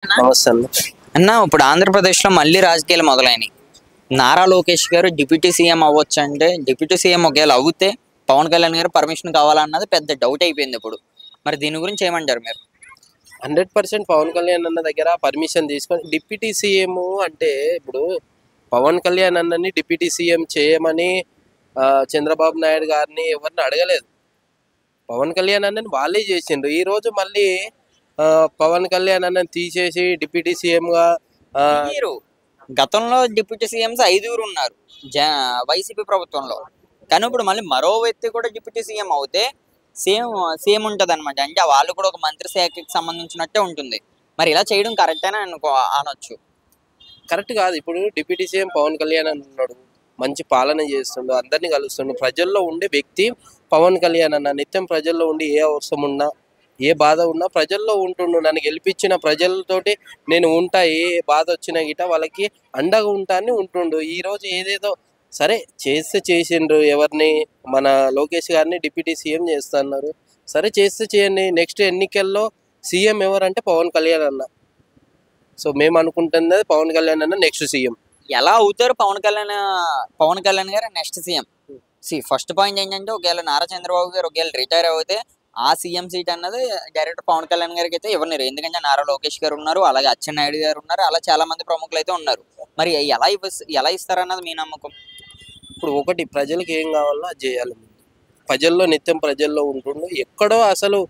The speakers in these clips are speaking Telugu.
నమస్తే అన్న. అన్న ఇప్పుడు ఆంధ్రప్రదేశ్లో మళ్ళీ రాజకీయాలు మొదలైనవి. నారా లోకేష్ గారు డిప్యూటీ సీఎం అవ్వచ్చు అంటే, డిప్యూటీ సీఎం ఒకవేళ అవుతే పవన్ కళ్యాణ్ గారు పర్మిషన్ కావాలన్నది పెద్ద డౌట్ అయిపోయింది ఇప్పుడు. మరి దీని గురించి ఏమంటారు మీరు? 100% పవన్ కళ్యాణ్ అన్న దగ్గర పర్మిషన్ తీసుకొని డిప్యూటీ సీఎం అంటే ఇప్పుడు పవన్ కళ్యాణ్ అన్నని డిప్యూటీ సీఎం చేయమని చంద్రబాబు నాయుడు గారిని ఎవరిని అడగలేదు. పవన్ కళ్యాణ్ అన్నని వాళ్ళే చేసిండ్రు. ఈ రోజు మళ్ళీ పవన్ కళ్యాణ్ అన్నని తీసేసి డిప్యూటీ సీఎంగా తీయరు. గతంలో డిప్యూటీ సీఎంస్ 5 ఉన్నారు వైసీపీ ప్రభుత్వంలో. కానీ ఇప్పుడు మళ్ళీ మరో వ్యక్తి కూడా డిప్యూటీ సీఎం అవుతే సేమ్ సేమ్ ఉంటుంది అనమాట. అంటే వాళ్ళు కూడా ఒక మంత్రి శాఖకి సంబంధించినట్టే ఉంటుంది. మరి ఇలా చేయడం కరెక్టేనా అనొచ్చు. కరెక్ట్ కాదు. ఇప్పుడు డిప్యూటీ సీఎం పవన్ కళ్యాణ్ అని ఉన్నాడు, మంచి పాలన చేస్తుండు, అందరినీ కలుస్తుండు. ప్రజల్లో ఉండే వ్యక్తి పవన్ కళ్యాణ్ అన్న. నిత్యం ప్రజల్లో ఉండి ఏ అవసరం ఉన్నా ఏ బాధ ఉన్నా ప్రజల్లో ఉంటుండు. నన్ను గెలిపించిన ప్రజలతోటి నేను ఉంటా, ఏ బాధ వచ్చినా గిట వాళ్ళకి అండగా ఉంటా అని ఉంటుండు. ఈరోజు ఏదేదో సరే చేస్తే చేసిండ్రు, ఎవరిని మన లోకేష్ గారిని డిప్యూటీ సీఎం చేస్తున్నారు. సరే చేస్తే చేయండి. నెక్స్ట్ ఎన్నికల్లో సీఎం ఎవరంటే పవన్ కళ్యాణ్ అన్న. సో మేము అనుకుంటున్నది పవన్ కళ్యాణ్ అన్న నెక్స్ట్ సీఎం. ఎలా అవుతారు పవన్ కళ్యాణ్ గారు నెక్స్ట్ సీఎం? ఫస్ట్ పాయింట్ ఏంటంటే, ఒకవేళ నారా చంద్రబాబు గారు ఒకవేళ రిటైర్ అయితే ఆ సీఎం సీట్ అన్నది డైరెక్ట్ పవన్ కళ్యాణ్ గారికి అయితే ఇవ్వలేరు. ఎందుకంటే నారా లోకేష్ గారు ఉన్నారు, అలాగే అచ్చెన్నాయుడు గారు ఉన్నారు, అలా చాలా మంది ప్రముఖులు అయితే ఉన్నారు. మరి ఎలా ఇస్తారన్నది మీ నమ్మకం? ఇప్పుడు ఒకటి ప్రజలకు ఏం కావాలో అది చేయాలి. ప్రజల్లో నిత్యం ప్రజల్లో ఉంటుండు. ఎక్కడో అసలు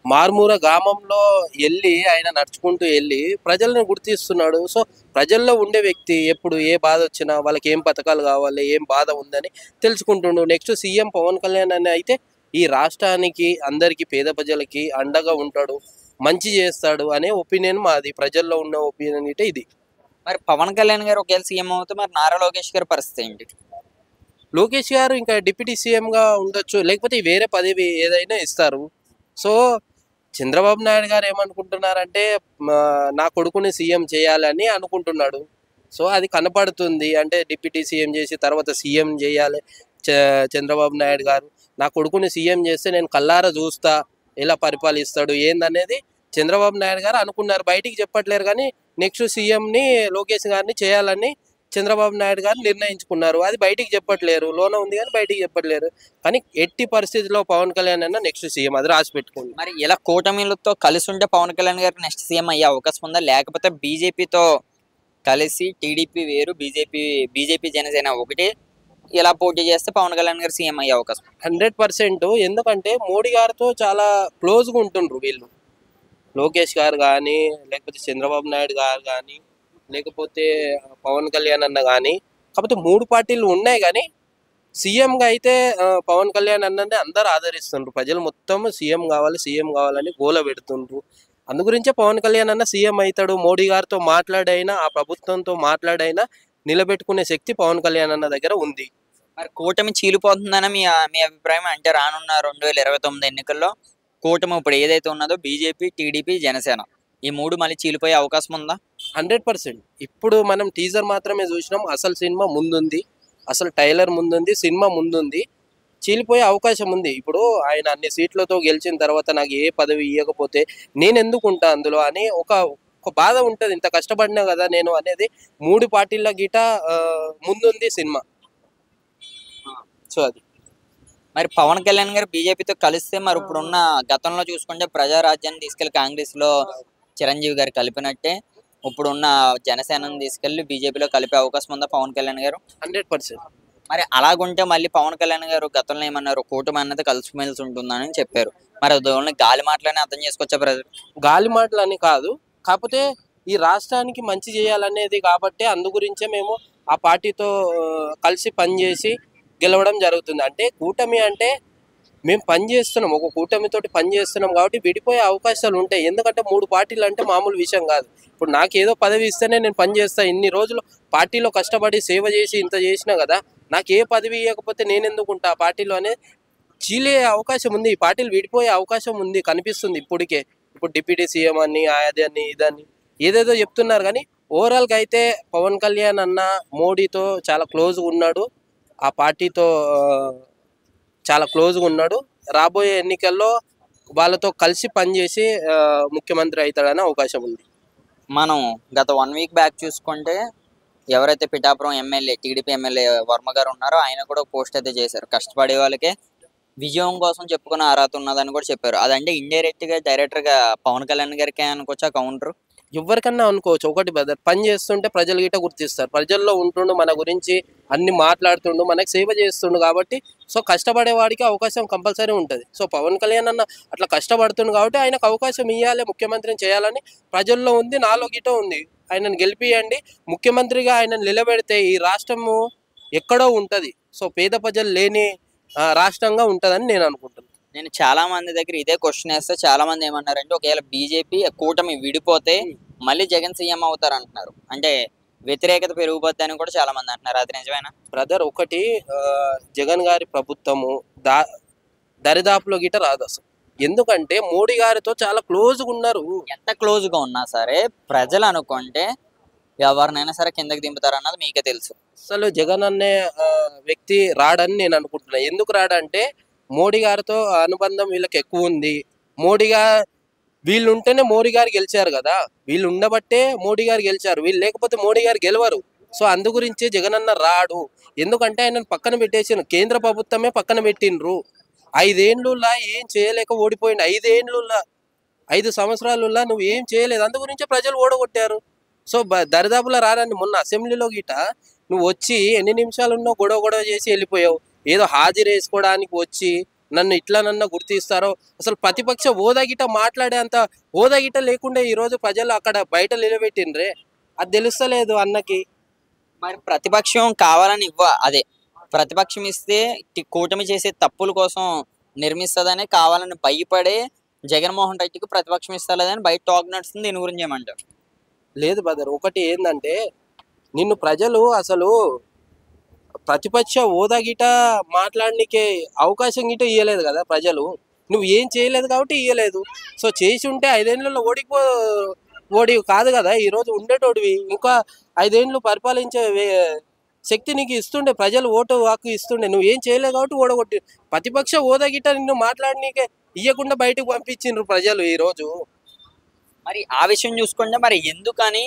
మారుమూల గ్రామంలో వెళ్ళి ఆయన నడుచుకుంటూ వెళ్ళి ప్రజలను గుర్తిస్తున్నాడు. సో ప్రజల్లో ఉండే వ్యక్తి ఎప్పుడు ఏ బాధ వచ్చినా వాళ్ళకి ఏం పథకాలు కావాలి, ఏం బాధ ఉందని తెలుసుకుంటుండు. నెక్స్ట్ సీఎం పవన్ కళ్యాణ్ అని అయితే ఈ రాష్ట్రానికి అందరికీ పేద ప్రజలకి అండగా ఉంటాడు, మంచి చేస్తాడు అనే ఒపీనియన్ మాది. ప్రజల్లో ఉన్న ఒపీనియన్ అయితే ఇది. మరి పవన్ కళ్యాణ్ గారు ఒకవేళ సీఎం అవుతే మరి నారా లోకేష్ గారి పరిస్థితి ఏంటి? లోకేష్ గారు ఇంకా డిప్యూటీ సీఎంగా ఉండొచ్చు, లేకపోతే వేరే పదవి ఏదైనా ఇస్తారు. సో చంద్రబాబు నాయుడు గారు ఏమనుకుంటున్నారంటే నా కొడుకుని సీఎం చేయాలని అనుకుంటున్నాడు. సో అది కనపడుతుంది. అంటే డిప్యూటీ సీఎం చేసి తర్వాత సీఎం చేయాలి చంద్రబాబు నాయుడు గారు. నా కొడుకుని సీఎం చేస్తే నేను కల్లారా చూస్తా ఎలా పరిపాలిస్తాడు ఏందనేది చంద్రబాబు నాయుడు గారు అనుకున్నారు. బయటికి చెప్పట్లేరు, కానీ నెక్స్ట్ సీఎంని లోకేష్ గారిని చేయాలని చంద్రబాబు నాయుడు గారు నిర్ణయించుకున్నారు. అది బయటికి చెప్పట్లేరు, లోన ఉంది కానీ బయటికి చెప్పట్లేరు. కానీ ఎట్టి పరిస్థితిలో పవన్ కళ్యాణ్ అన్న నెక్స్ట్ సీఎం, అది రాసి పెట్టుకోండి. మరి ఇలా కూటమిలతో కలిసి ఉంటే పవన్ కళ్యాణ్ గారికి నెక్స్ట్ సీఎం అయ్యే అవకాశం ఉందా? లేకపోతే బీజేపీతో కలిసి టీడీపీ వేరు, బీజేపీ జనసేన ఒకటి, ఇలా పోటీ చేస్తే పవన్ కళ్యాణ్ గారు సీఎం అయ్యే అవకాశం? 100%. ఎందుకంటే మోడీ గారితో చాలా క్లోజ్గా ఉంటుండ్రు వీళ్ళు. లోకేష్ గారు కానీ, లేకపోతే చంద్రబాబు నాయుడు గారు కానీ, లేకపోతే పవన్ కళ్యాణ్ అన్న కానీ. కాకపోతే 3 పార్టీలు ఉన్నాయి, కానీ సీఎంగా అయితే పవన్ కళ్యాణ్ అన్నని అందరూ ఆదరిస్తుండ్రు. ప్రజలు మొత్తం సీఎం కావాలి సీఎం కావాలని గోల పెడుతుండ్రు. అందు గురించే పవన్ కళ్యాణ్ అన్న సీఎం అవుతాడు. మోడీ గారితో మాట్లాడైనా, ఆ ప్రభుత్వంతో మాట్లాడైనా నిలబెట్టుకునే శక్తి పవన్ కళ్యాణ్ అన్న దగ్గర ఉంది. మరి కూటమి చీలిపోతుందని మీ అభిప్రాయం? అంటే రానున్న 2029 ఎన్నికల్లో కూటమి ఇప్పుడు ఏదైతే ఉన్నదో బీజేపీ, టీడీపీ, జనసేన, ఈ 3 మళ్ళీ చీలిపోయే అవకాశం ఉందా? 100%. ఇప్పుడు మనం టీజర్ మాత్రమే చూసినాం. అసలు సినిమా ముందుంది, అసలు టైలర్ ముందుంది, సినిమా ముందుంది. చీలిపోయే అవకాశం ఉంది. ఇప్పుడు ఆయన అన్ని సీట్లతో గెలిచిన తర్వాత నాకు ఏ పదవి ఇవ్వకపోతే నేను ఎందుకు ఉంటా అందులో అని ఒక బాధ ఉంటుంది. ఇంత కష్టపడినా కదా నేను అనేది. 3 పార్టీల గిట ముందుంది సినిమా. సో అది. మరి పవన్ కళ్యాణ్ గారు బీజేపీతో కలిస్తే, మరి ఇప్పుడున్న గతంలో చూసుకుంటే ప్రజారాజ్యాన్ని తీసుకెళ్లి కాంగ్రెస్ లో చిరంజీవి గారు కలిపినట్టే ఇప్పుడున్న జనసేనను తీసుకెళ్లి బీజేపీలో కలిపే అవకాశం ఉందా పవన్ కళ్యాణ్ గారు? 100%. మరి అలాగుంటే మళ్ళీ పవన్ కళ్యాణ్ గారు గతంలో ఏమన్నారు, కూటమి అన్నది కలిసిమెలిసి ఉంటుందని చెప్పారు. మరి అది ఓన్లీ గాలి మాటలని అర్థం చేసుకోవచ్చా ప్రజలు? గాలి మాటలు అని కాదు, కాకపోతే ఈ రాష్ట్రానికి మంచి చేయాలనేది కాబట్టి అందు గురించే మేము ఆ పార్టీతో కలిసి పనిచేసి గెలవడం జరుగుతుంది. అంటే కూటమి అంటే మేము పనిచేస్తున్నాం, ఒక కూటమితోటి పనిచేస్తున్నాం కాబట్టి విడిపోయే అవకాశాలు ఉంటాయి. ఎందుకంటే 3 పార్టీలు అంటే మామూలు విషయం కాదు. ఇప్పుడు నాకు ఏదో పదవి ఇస్తేనే నేను పనిచేస్తాను. ఇన్ని రోజులు పార్టీలో కష్టపడి సేవ చేసి ఇంత చేసినా కదా, నాకు ఏ పదవి ఇవ్వకపోతే నేను ఎందుకుంటా ఆ పార్టీలో అనేది చీలే అవకాశం ఉంది. ఈ పార్టీలు విడిపోయే అవకాశం ఉంది, కనిపిస్తుంది ఇప్పటికే. ఇప్పుడు డిప్యూటీ సీఎం అని, అదని ఇదని ఏదేదో చెప్తున్నారు, కానీ ఓవరాల్గా అయితే పవన్ కళ్యాణ్ అన్న మోడీతో చాలా క్లోజ్గా ఉన్నాడు, ఆ పార్టీతో చాలా క్లోజ్గా ఉన్నాడు. రాబోయే ఎన్నికల్లో వాళ్ళతో కలిసి పనిచేసి ముఖ్యమంత్రి అవుతాడనే అవకాశం ఉంది. మనం గత 1 వీక్ బ్యాక్ చూసుకుంటే ఎవరైతే Pithapuram MLA TDP MLA Varma గారు ఉన్నారో ఆయన కూడా పోస్ట్ అయితే చేశారు. కష్టపడే వాళ్ళకే విజయం కోసం చెప్పుకునే అర్హత ఉన్నదని కూడా చెప్పారు. అదంటే ఇండైరెక్ట్ గా డైరెక్టర్ గా పవన్ కళ్యాణ్ గారికి అనుకోవచ్చా కౌంటర్? ఎవరికన్నా అనుకోవచ్చు. ఒకటి బ్రదర్, పని చేస్తుంటే ప్రజలు గిట్ట గుర్తిస్తారు. ప్రజల్లో ఉంటుండు, మన గురించి అన్ని మాట్లాడుతుండు, మనకు సేవ చేస్తుండు కాబట్టి సో కష్టపడే వాడికి అవకాశం కంపల్సరీ ఉంటుంది. సో పవన్ కళ్యాణ్ అన్న అట్లా కష్టపడుతుండు కాబట్టి ఆయనకు అవకాశం ఇవ్వాలి, ముఖ్యమంత్రిని చేయాలని ప్రజల్లో ఉంది, నాలో గిట్ట ఉంది. ఆయనను గెలిపియండి, ముఖ్యమంత్రిగా ఆయనను నిలబెడితే ఈ రాష్ట్రము ఎక్కడో ఉంటుంది. సో పేద ప్రజలు లేని రాష్ట్రంగా ఉంటుందని నేను అనుకుంటున్నాను. నేను చాలా మంది దగ్గర ఇదే క్వశ్చన్ వేస్తే చాలా మంది ఏమన్నారంటే ఒకవేళ బీజేపీ కూటమి విడిపోతే మళ్ళీ జగన్ సీఎం అవుతారు అంటున్నారు. అంటే వ్యతిరేకత పెరిగిపోద్ది అని కూడా చాలా మంది అంటున్నారు. అది నిజమేనా? బ్రదర్, ఒకటి జగన్ గారి ప్రభుత్వము దరిదాపులో గిట రాదు అసలు. ఎందుకంటే మోడీ గారితో చాలా క్లోజ్గా ఉన్నారు. ఎంత క్లోజ్ గా ఉన్నా సరే ప్రజలు అనుకుంటే ఎవరినైనా సరే కిందకి దింపుతారు అన్నది మీకే తెలుసు. అసలు జగన్ అనే వ్యక్తి రాడని నేను అనుకుంటున్నా. ఎందుకు రాడంటే మోడీ గారితో అనుబంధం వీళ్ళకి ఎక్కువ ఉంది. వీళ్ళు ఉంటేనే మోడీ గారు గెలిచారు కదా, వీళ్ళు ఉండబట్టే మోడీ గారు గెలిచారు. వీళ్ళు లేకపోతే మోడీ గారు గెలవరు. సో అందు గురించి జగన్ అన్న రాడు. ఎందుకంటే ఆయన పక్కన పెట్టేసిన కేంద్ర ప్రభుత్వమే పక్కన పెట్టిండ్రు. 5 ఏళ్ళులా ఏం చేయలేక ఓడిపోయిండు. 5 సంవత్సరాలులా నువ్వు ఏం చేయలేదు, అందు గురించే ప్రజలు ఓడగొట్టారు. సో దరిదాపులా రారని మొన్న అసెంబ్లీలో గిట నువ్వు వచ్చి ఎన్ని నిమిషాలు ఉన్నావు, గొడవ చేసి వెళ్ళిపోయావు. ఏదో హాజరు వేసుకోవడానికి వచ్చి నన్ను ఇట్లా నన్ను గుర్తిస్తారో, అసలు ప్రతిపక్ష హోదా గిట మాట్లాడే అంత హోదా గిట లేకుండా ఈరోజు ప్రజలు అక్కడ బయట నిలబెట్టిండ్రే, అది తెలుస్తలేదు అన్నకి. మరి ప్రతిపక్షం కావాలని అదే ప్రతిపక్షం ఇస్తే కూటమి చేసే తప్పుల కోసం నిర్మిస్తుందని కావాలని భయపడే జగన్మోహన్ రెడ్డికి ప్రతిపక్షం ఇస్తలేదని బయట టాక్ నడుస్తుంది. దీని గురించి ఏమంటారు? లేదు బ్రదర్, ఒకటి ఏంటంటే నిన్ను ప్రజలు అసలు ప్రతిపక్ష హోదా గిట మాట్లాడనికే అవకాశం గిట ఇవ్వలేదు కదా ప్రజలు. నువ్వు ఏం చేయలేదు కాబట్టి ఇవ్వలేదు. సో చేసి ఉంటే 5 ఏళ్ళలో ఓడి కాదు కదా ఈరోజు ఉండేటోడివి. ఇంకా 5 ఏళ్ళు పరిపాలించే శక్తి నీకు ఇస్తుండే, ప్రజలు ఓటు హక్కు ఇస్తుండే. నువ్వు ఏం చేయలేదు కాబట్టి ఓడగొట్టి ప్రతిపక్ష హోదా గిట నిన్ను మాట్లాడనీకే ఇవ్వకుండా బయటకు పంపించిండ్రు ప్రజలు ఈరోజు. మరి ఆ విషయం చూసుకుంటే మరి ఎందుకని